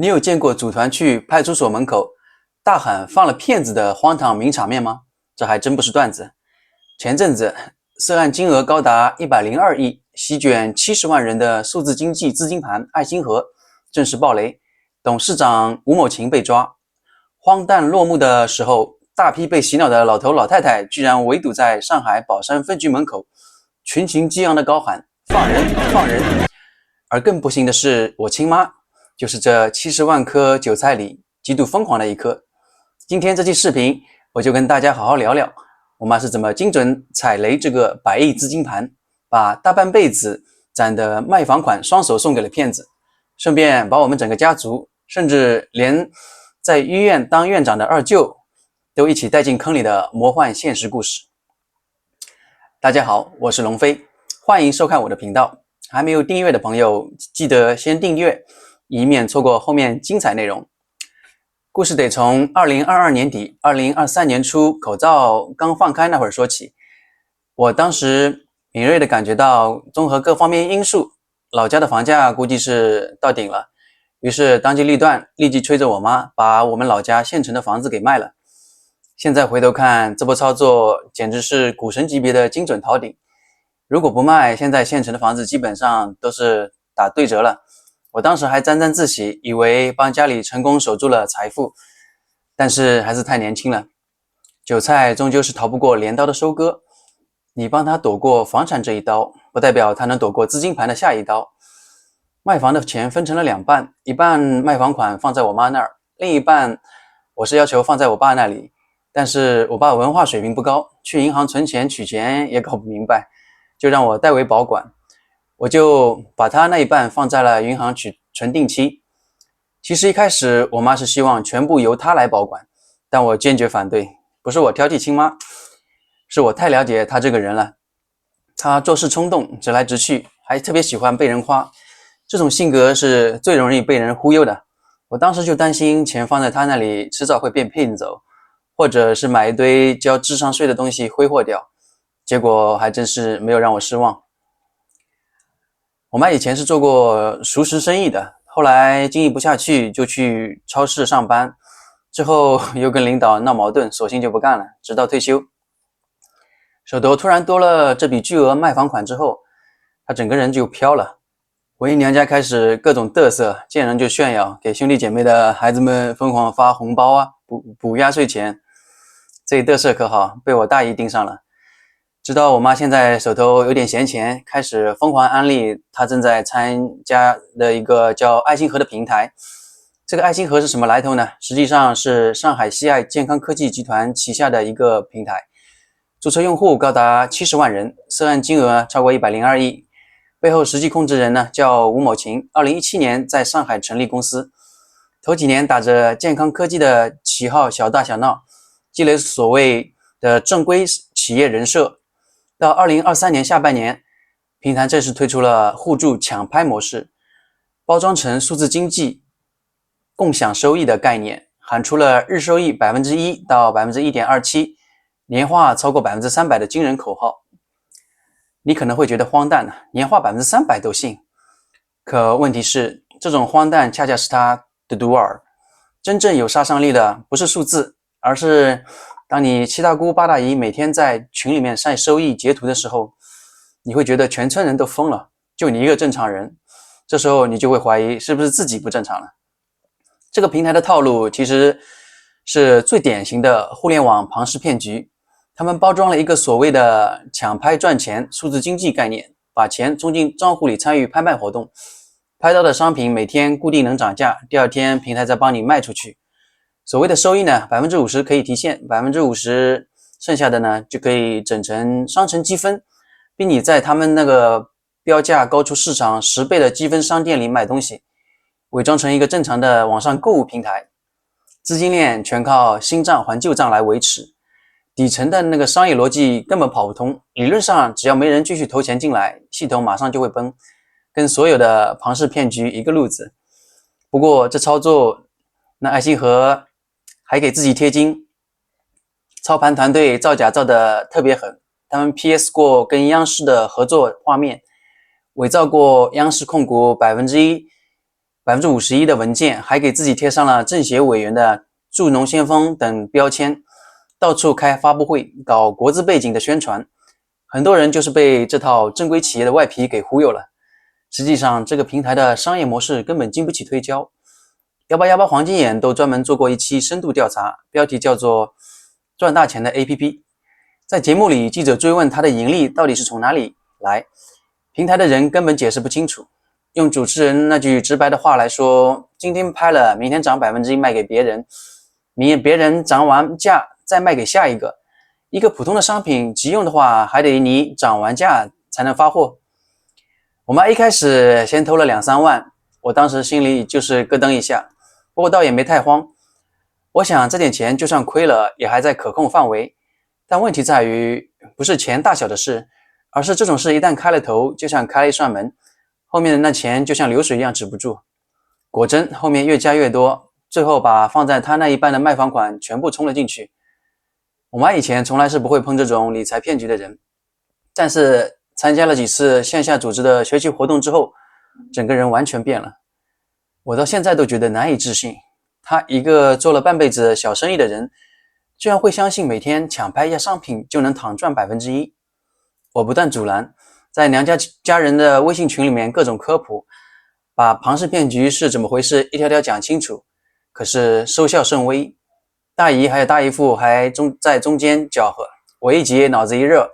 你有见过组团去派出所门口大喊放了骗子的荒唐名场面吗？这还真不是段子。前阵子涉案金额高达102亿，席卷70万人的数字经济资金盘爱星河正式爆雷，董事长吴某琴被抓。荒诞落幕的时候，大批被洗脑的老头老太太居然围堵在上海宝山分局门口，群情激昂地高喊放人放人。而更不幸的是，我亲妈就是这70万颗韭菜里极度疯狂的一颗。今天这期视频，我就跟大家好好聊聊我妈是怎么精准踩雷这个100亿资金盘，把大半辈子攒的卖房款双手送给了骗子，顺便把我们整个家族，甚至连在医院当院长的二舅都一起带进坑里的魔幻现实故事。大家好，我是龙飞，欢迎收看我的频道。还没有订阅的朋友，记得先订阅，以免错过后面精彩内容。故事得从2022年底、2023年初口罩刚放开那会儿说起。我当时敏锐地感觉到，综合各方面因素，老家的房价估计是到顶了。于是当机立断，立即催着我妈把我们老家县城的房子给卖了。现在回头看，这波操作简直是股神级别的精准逃顶。如果不卖，现在县城的房子基本上都是打对折了。我当时还沾沾自喜，以为帮家里成功守住了财富，但是还是太年轻了。韭菜终究是逃不过镰刀的收割，你帮他躲过房产这一刀，不代表他能躲过资金盘的下一刀。卖房的钱分成了2半，一半卖房款放在我妈那儿，另一半我是要求放在我爸那里。但是我爸文化水平不高，去银行存钱取钱也搞不明白，就让我代为保管。我就把他那一半放在了银行取存定期。其实一开始我妈是希望全部由她来保管，但我坚决反对。不是我挑剔亲妈，是我太了解她这个人了。她做事冲动，直来直去，还特别喜欢被人夸，这种性格是最容易被人忽悠的。我当时就担心钱放在她那里迟早会被骗走，或者是买一堆交智商税的东西挥霍掉。结果还真是没有让我失望。我妈以前是做过熟食生意的，后来经营不下去就去超市上班，之后又跟领导闹矛盾，索性就不干了，直到退休。手头突然多了这笔巨额卖房款之后，她整个人就飘了。回娘家开始各种嘚瑟，见人就炫耀，给兄弟姐妹的孩子们疯狂发红包啊，补压岁钱。这一嘚瑟可好，被我大姨盯上了。直到我妈现在手头有点闲钱，开始疯狂安利她正在参加的一个叫爱星河的平台。这个爱星河是什么来头呢？实际上是上海西爱健康科技集团旗下的一个平台，注册用户高达70万人，涉案金额超过102亿。背后实际控制人呢叫吴某琴，2017年在上海成立公司，头几年打着健康科技的旗号小打小闹，积累所谓的正规企业人设。到2023年下半年，平台正式推出了互助抢拍模式，包装成数字经济共享收益的概念，喊出了日收益1%到1.27%，年化超过300%的惊人口号。你可能会觉得荒诞，年化300%都信。可问题是，这种荒诞恰恰是它的毒饵。真正有杀伤力的不是数字，而是当你七大姑八大姨每天在群里面晒收益截图的时候，你会觉得全村人都疯了，就你一个正常人。这时候你就会怀疑是不是自己不正常了。这个平台的套路其实是最典型的互联网庞氏骗局。他们包装了一个所谓的抢拍赚钱数字经济概念，把钱充进账户里参与拍卖活动，拍到的商品每天固定能涨价，第二天平台再帮你卖出去。所谓的收益呢，50%可以提现，50%剩下的呢就可以整成商城积分，并你在他们那个标价高出市场10倍的积分商店里买东西，伪装成一个正常的网上购物平台。资金链全靠新账还旧账来维持，底层的那个商业逻辑根本跑不通。理论上只要没人继续投钱进来，系统马上就会崩，跟所有的庞氏骗局一个路子。不过这操作，那爱星河还给自己贴金，操盘团队造假造得特别狠。他们 PS 过跟央视的合作画面，伪造过央视控股1%， 51%的文件，还给自己贴上了政协委员的助农先锋等标签，到处开发布会，搞国字背景的宣传。很多人就是被这套正规企业的外皮给忽悠了。实际上，这个平台的商业模式根本经不起推敲。1818黄金眼都专门做过一期深度调查，标题叫做赚大钱的 APP。在节目里，记者追问他的盈利到底是从哪里来，平台的人根本解释不清楚。用主持人那句直白的话来说，今天拍了，明天涨1%卖给别人，明天别人涨完价再卖给下一个。一个普通的商品急用的话，还得你涨完价才能发货。我妈一开始先投了2-3万，我当时心里就是咯噔一下，不过倒也没太慌。我想这点钱就算亏了，也还在可控范围。但问题在于，不是钱大小的事，而是这种事一旦开了头，就像开了一扇门，后面的那钱就像流水一样止不住。果真后面越加越多，最后把放在他那一半的卖房款全部冲了进去。我妈以前从来是不会碰这种理财骗局的人，但是参加了几次线下组织的学习活动之后，整个人完全变了。我到现在都觉得难以置信，他一个做了半辈子小生意的人，居然会相信每天抢拍一下商品就能躺赚1%。我不断阻拦，在娘家人的微信群里面各种科普，把庞氏骗局是怎么回事一条条讲清楚，可是收效甚微。大姨还有大姨父还在中间搅和，我一急脑子一热，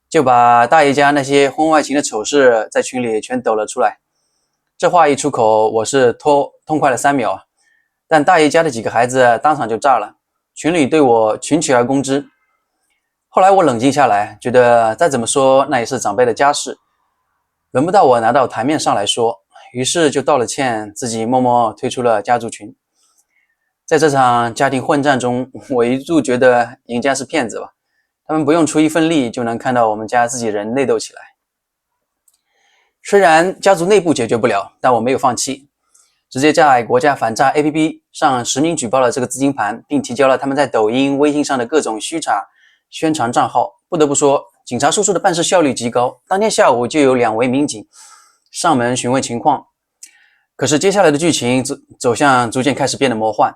就把大姨家那些婚外情的丑事在群里全抖了出来。这话一出口，我是痛快了3秒，但大姨家的几个孩子当场就炸了，群里对我群起而攻之。后来我冷静下来，觉得再怎么说那也是长辈的家事，轮不到我拿到台面上来说，于是就道了歉，自己默默退出了家族群。在这场家庭混战中，我一度觉得赢家是骗子吧，他们不用出一份力就能看到我们家自己人内斗起来。虽然家族内部解决不了，但我没有放弃，直接在国家反诈 APP 上实名举报了这个资金盘，并提交了他们在抖音、微信上的各种虚假宣传账号。不得不说，警察叔叔的办事效率极高，当天下午就有2位民警上门询问情况。可是接下来的剧情走向逐渐开始变得魔幻。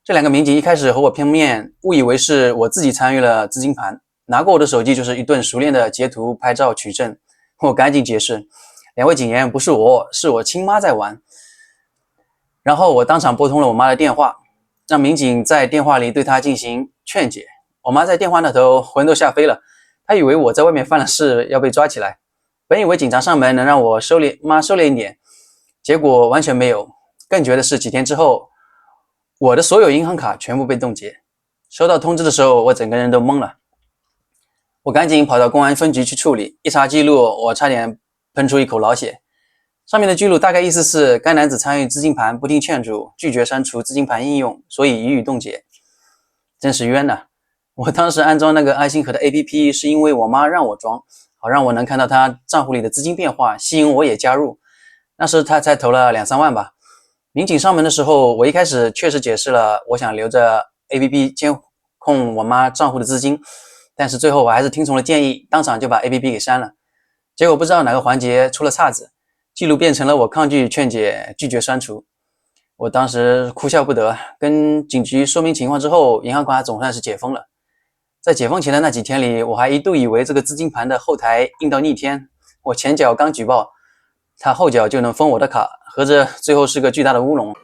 这2个民警一开始和我拼面，误以为是我自己参与了资金盘，拿过我的手机就是一顿熟练的截图、拍照取证。我赶紧解释，2位警员不是我，是我亲妈在玩。然后我当场拨通了我妈的电话，让民警在电话里对她进行劝解。我妈在电话那头魂都吓飞了，她以为我在外面犯了事要被抓起来，本以为警察上门能让我收敛一点，结果完全没有。更绝的是，几天之后，我的所有银行卡全部被冻结。收到通知的时候，我整个人都懵了。我赶紧跑到公安分局去处理，一查记录，我差点喷出一口老血。上面的记录大概意思是，该男子参与资金盘，不听劝阻，拒绝删除资金盘应用，所以予以冻结。真是冤呐！我当时安装那个爱心盒的 APP 是因为我妈让我装，好让我能看到她账户里的资金变化，吸引我也加入。那时她才投了2-3万吧。民警上门的时候，我一开始确实解释了我想留着 APP 监控我妈账户的资金，但是最后我还是听从了建议，当场就把 APP 给删了。结果不知道哪个环节出了岔子，记录变成了我抗拒劝解，拒绝删除。我当时哭笑不得，跟警局说明情况之后，银行卡总算是解封了。在解封前的那几天里，我还一度以为这个资金盘的后台硬到逆天，我前脚刚举报，他后脚就能封我的卡，合着最后是个巨大的乌龙。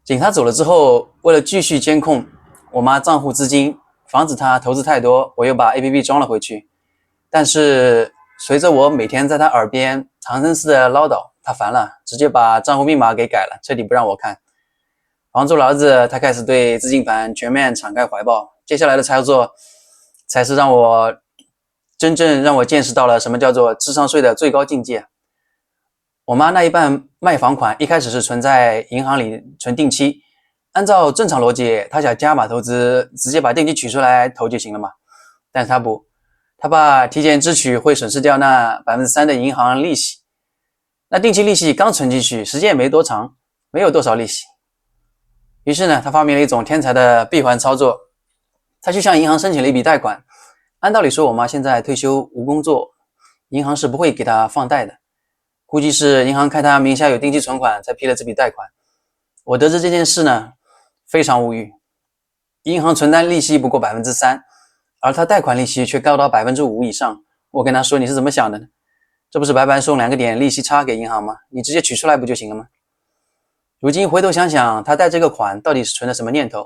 警察走了之后，为了继续监控我妈账户资金，防止她投资太多，我又把 APP 装了回去。但是随着我每天在她耳边唐僧似的唠叨，她烦了，直接把账户密码给改了，彻底不让我看。防住儿子，他开始对资金盘全面敞开怀抱。接下来的操作才是真正让我见识到了什么叫做智商税的最高境界。我妈那一半卖房款一开始是存在银行里存定期，按照正常逻辑，她想加码投资，直接把定期取出来投就行了嘛。但是她不，她怕提前支取会损失掉那 3% 的银行利息。那定期利息刚存进去，时间也没多长，没有多少利息。于是呢，他发明了一种天才的闭环操作，他去向银行申请了一笔贷款。按道理说，我妈现在退休无工作，银行是不会给她放贷的。估计是银行看他名下有定期存款才批了这笔贷款。我得知这件事呢，非常无语。银行存单利息不过 3%， 而他贷款利息却高达 5% 以上。我跟他说，你是怎么想的呢？这不是白白送2个点利息差给银行吗？你直接取出来不就行了吗？如今回头想想，他贷这个款到底是存了什么念头？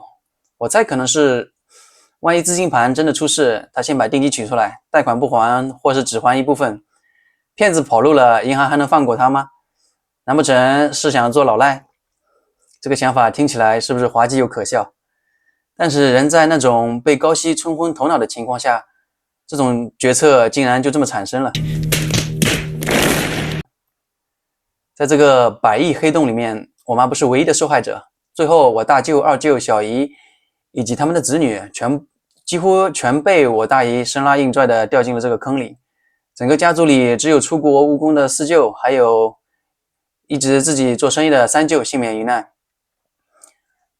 我猜可能是，万一资金盘真的出事，他先把定期取出来，贷款不还或是只还一部分，骗子跑路了，银行还能放过他吗？难不成是想做老赖？这个想法听起来是不是滑稽又可笑？但是人在那种被高息冲昏头脑的情况下，这种决策竟然就这么产生了。在这个100亿黑洞里面，我妈不是唯一的受害者。最后我大舅、二舅、小姨以及他们的子女几乎全被我大姨生拉硬拽的掉进了这个坑里。整个家族里只有出国务工的4舅，还有一直自己做生意的3舅幸免于难。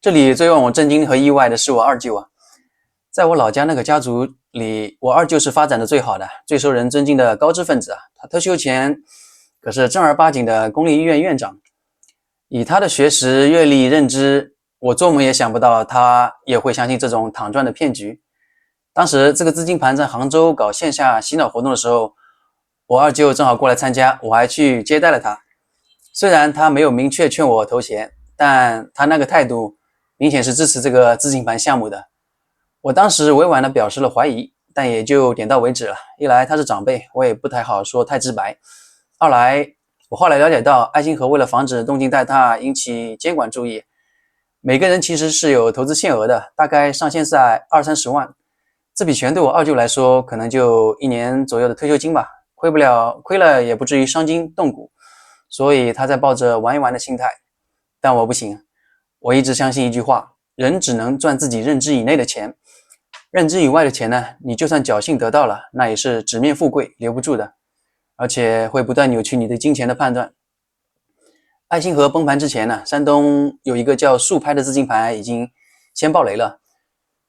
这里最让我震惊和意外的是我二舅啊，在我老家那个家族里，我二舅是发展的最好的、最受人尊敬的高知分子啊。他退休前可是正儿八经的公立医院院长。以他的学识、阅历、认知，我做梦也想不到他也会相信这种躺赚的骗局。当时这个资金盘在杭州搞线下洗脑活动的时候，我二舅正好过来参加，我还去接待了他。虽然他没有明确劝我投钱，但他那个态度明显是支持这个资金盘项目的。我当时委婉地表示了怀疑，但也就点到为止了。一来他是长辈，我也不太好说太直白；二来我后来了解到，爱星河为了防止动静太大引起监管注意，每个人其实是有投资限额的，大概上限在20-30万。这笔钱对我二舅来说，可能就1年左右的退休金吧，亏了也不至于伤筋动骨，所以他在抱着玩一玩的心态。但我不行，我一直相信一句话：人只能赚自己认知以内的钱，认知以外的钱呢，你就算侥幸得到了，那也是纸面富贵，留不住的，而且会不断扭曲你对金钱的判断。爱星河崩盘之前呢，山东有一个叫速拍的资金盘已经先爆雷了。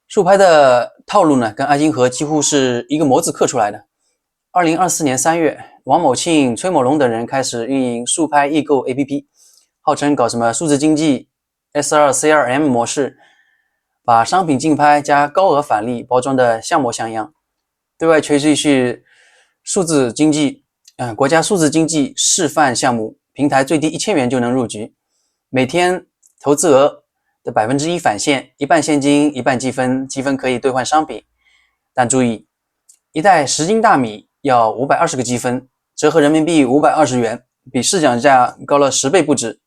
速拍的套路呢，跟爱星河几乎是一个模子刻出来的。2024年3月，王某庆、崔某龙等人开始运营速拍易购 APP， 号称搞什么数字经济 S2CRM 模式，把商品竞拍加高额返利包装的像模像样，对外吹嘘是数字经济，国家数字经济示范项目，平台最低1000元就能入局，每天投资额的1%返现，一半现金，一半积分，积分可以兑换商品。但注意，一袋10斤大米要520个积分，折合人民币520元，比市场价高了10倍不止。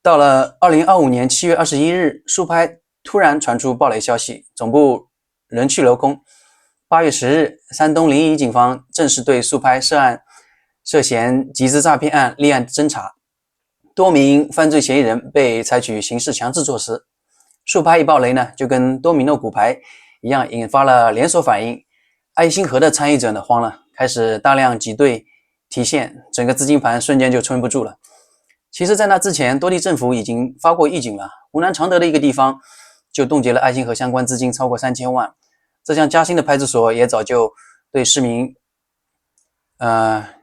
到了2025年7月21日，速拍突然传出暴雷消息，总部人去楼空。8月10日，山东临沂警方正式对速拍涉嫌集资诈骗案立案侦查，多名犯罪嫌疑人被采取刑事强制措施。速拍一爆雷呢，就跟多米诺骨牌一样，引发了连锁反应。爱星河的参与者呢慌了，开始大量挤兑提现，整个资金盘瞬间就撑不住了。其实在那之前，多地政府已经发过预警了，湖南常德的一个地方就冻结了爱星河相关资金超过3000万。浙江嘉兴的派出所也早就对市民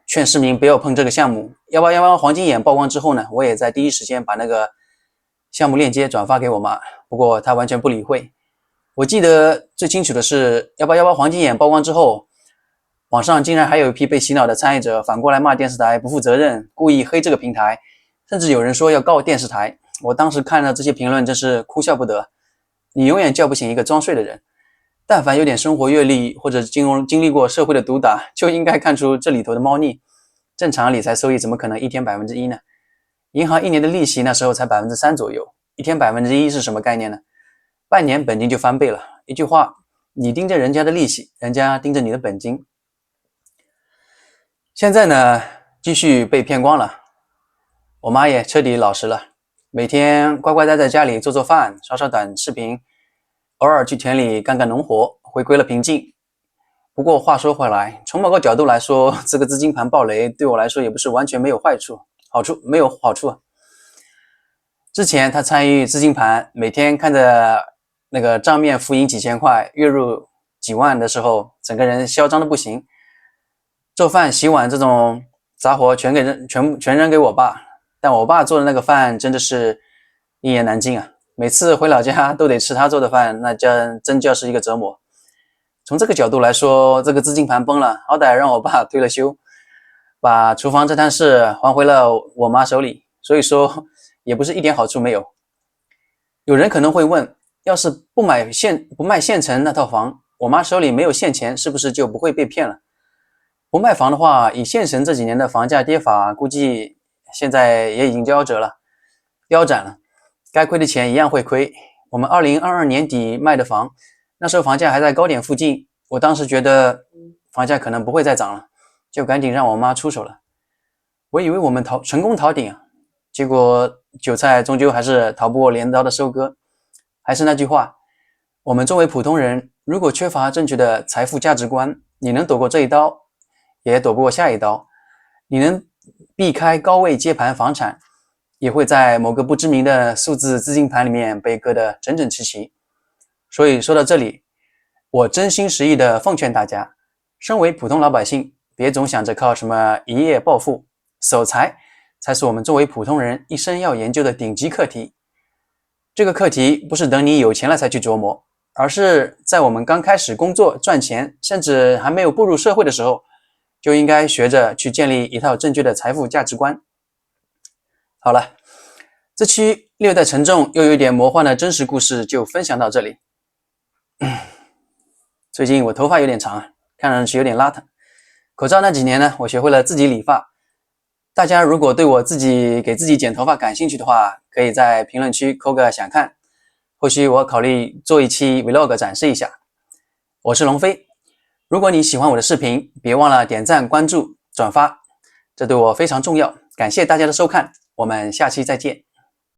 劝市民不要碰这个项目。1818黄金眼曝光之后呢，我也在第一时间把那个项目链接转发给我妈，不过她完全不理会。我记得最清楚的是1818黄金眼曝光之后，网上竟然还有一批被洗脑的参与者反过来骂电视台不负责任，故意黑这个平台，甚至有人说要告电视台。我当时看到这些评论真是哭笑不得。你永远叫不醒一个装睡的人，但凡有点生活阅历或者经历过社会的毒打，就应该看出这里头的猫腻。正常理财收益怎么可能一天1%呢？银行1年的利息那时候才3%左右，一天1%是什么概念呢？半年本金就翻倍了。一句话，你盯着人家的利息，人家盯着你的本金。现在呢，继续被骗光了。我妈也彻底老实了，每天乖乖待在家里做做饭，刷刷短视频，偶尔去田里干干农活，回归了平静。不过话说回来，从某个角度来说，这个资金盘暴雷对我来说也不是完全没有没有好处。之前他参与资金盘，每天看着那个账面浮盈几千块，月入几万的时候，整个人嚣张的不行。做饭洗碗这种杂活全扔给我爸。但我爸做的那个饭真的是一言难尽啊！每次回老家都得吃他做的饭，那真叫是一个折磨。从这个角度来说，这个资金盘崩了，好歹让我爸退了休，把厨房这摊事还回了我妈手里，所以说也不是一点好处没有。有人可能会问，要是不卖县城那套房，我妈手里没有现钱，是不是就不会被骗了？不卖房的话，以县城这几年的房价跌法，估计现在也已经腰斩了，该亏的钱一样会亏。我们2022年底卖的房，那时候房价还在高点附近，我当时觉得房价可能不会再涨了，就赶紧让我妈出手了。我以为我们成功逃顶啊，结果韭菜终究还是逃不过镰刀的收割。还是那句话，我们作为普通人，如果缺乏正确的财富价值观，你能躲过这一刀，也躲不过下一刀。你能避开高位接盘房产，也会在某个不知名的数字资金盘里面被割得整整齐齐。所以说到这里，我真心实意的奉劝大家，身为普通老百姓，别总想着靠什么一夜暴富，守财才是我们作为普通人一生要研究的顶级课题。这个课题不是等你有钱了才去琢磨，而是在我们刚开始工作赚钱，甚至还没有步入社会的时候，就应该学着去建立一套正确的财富价值观。好了，这期略带沉重又有点魔幻的真实故事就分享到这里。最近我头发有点长，看上去有点邋遢。口罩那几年呢，我学会了自己理发。大家如果对我给自己剪头发感兴趣的话，可以在评论区扣个想看，或许我考虑做一期 vlog 展示一下。我是龙飞，如果你喜欢我的视频，别忘了点赞、关注、转发，这对我非常重要。感谢大家的收看，我们下期再见。